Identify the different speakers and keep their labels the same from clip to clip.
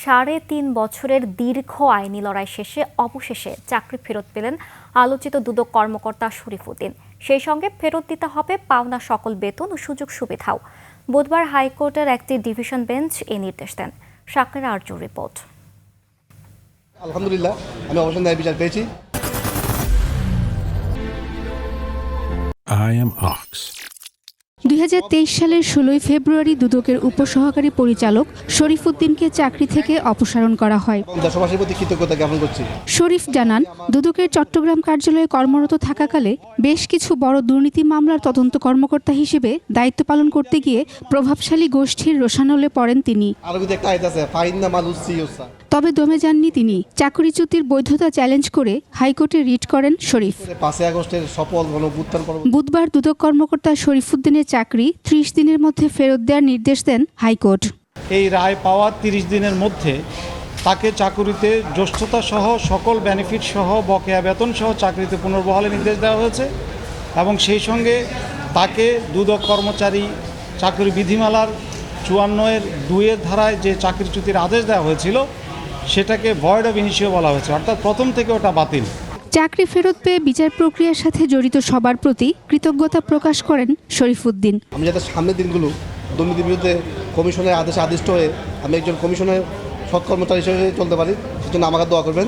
Speaker 1: ৩.৫ বছরের দীর্ঘ আইনি লড়াই শেষে অবশেষে চাকরি ফেরত পেলেন আলোচিত দুদক কর্মকর্তা শরীফ উদ্দিন। সেই সঙ্গে ফেরত দিতে হবে পাওনা সকল বেতন ও সুযোগ সুবিধাও। বুধবার হাইকোর্টের একটি ডিভিশন বেঞ্চ এই নির্দেশ দেন। শাকের আরজুর রিপোর্ট।
Speaker 2: আলহামদুলিল্লাহ, আমি অবশ্যই ন্যায় বিচার পেয়েছি।
Speaker 3: I am Ox.
Speaker 4: ২০২৩ সালের ১৬ ফেব্রুয়ারি দুদকের উপসহকারী পরিচালক শরীফ উদ্দিনকে চাকরি থেকে অপসারণ করা হয়।
Speaker 2: দেশবাসীর প্রতি কৃতজ্ঞতা জ্ঞাপন করছি।
Speaker 4: শরীফ জানান, দুদকের চট্টগ্রাম কার্যালয়ে কর্মরত থাকাকালে বেশ কিছু বড় দুর্নীতি মামলার তদন্ত কর্মকর্তা হিসেবে দায়িত্ব পালন করতে গিয়ে প্রভাবশালী গোষ্ঠীর রোষানলে পড়েন তিনি। তবে দমে যাননি তিনি। চাকরিচ্যুতির বৈধতা চ্যালেঞ্জ করে হাইকোর্টে রিট করেন শরীফ।
Speaker 2: ৫ আগস্টের সফল গণঅভ্যুত্থান
Speaker 4: বুধবার দুদক কর্মকর্তা শরীফ উদ্দিনের চাকরি ৩০ দিনের মধ্যে ফেরত দেওয়ার নির্দেশ দেন হাইকোর্ট।
Speaker 5: এই রায় পাওয়ার ৩০ দিনের মধ্যে তাকে চাকরিতে জ্যেষ্ঠতা সহ সকল বেনিফিট সহ বকেয়া বেতন সহ চাকরিতে পুনর্বহালের নির্দেশ দেওয়া হয়েছে এবং সেই সঙ্গে তাকে দুদক কর্মচারী চাকরি বিধিমালার ৫৪(২) ধারায় যে চাকরিচ্যুতির আদেশ দেওয়া হয়েছিল সেটাকে ভয়েড অব ইনিশিও বলা হয়েছে, অর্থাৎ প্রথম থেকে ওটা বাতিল।
Speaker 4: চাকরি ফেরত পেয়ে বিচার প্রক্রিয়ার সাথে জড়িত সবার প্রতি কৃতজ্ঞতা প্রকাশ করেন শরীফ উদ্দিন।
Speaker 2: আমি যাতে সামনের দিনগুলো দুর্নীতির বিরুদ্ধে কমিশনের আদেশে আদিষ্ট হয়ে আমি একজন কমিশনের সৎ কর্মচারী হিসেবে চলতে পারি, সেজন্য আমাকে দোয়া করবেন।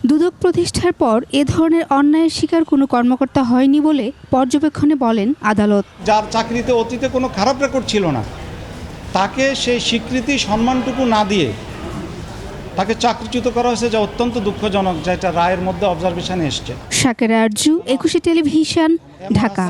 Speaker 4: দুদক প্রতিষ্ঠার পর এ ধরনের অন্যায়ের শিকার কোনো কর্মকর্তা হয়নি বলে পর্যবেক্ষণে বলেন আদালত।
Speaker 5: যার চাকরিতে অতীতে কোনো খারাপ রেকর্ড ছিল না, তাকে সেই স্বীকৃতি সম্মানটুকু না দিয়ে তাকে চাকরিচ্যুত করা হয়েছে, যা অত্যন্ত দুঃখজনক, যেটা রায়ের মধ্যে অবজারভেশনে এসছে।
Speaker 4: শাকের আরজু, ২১ টেলিভিশন, ঢাকা।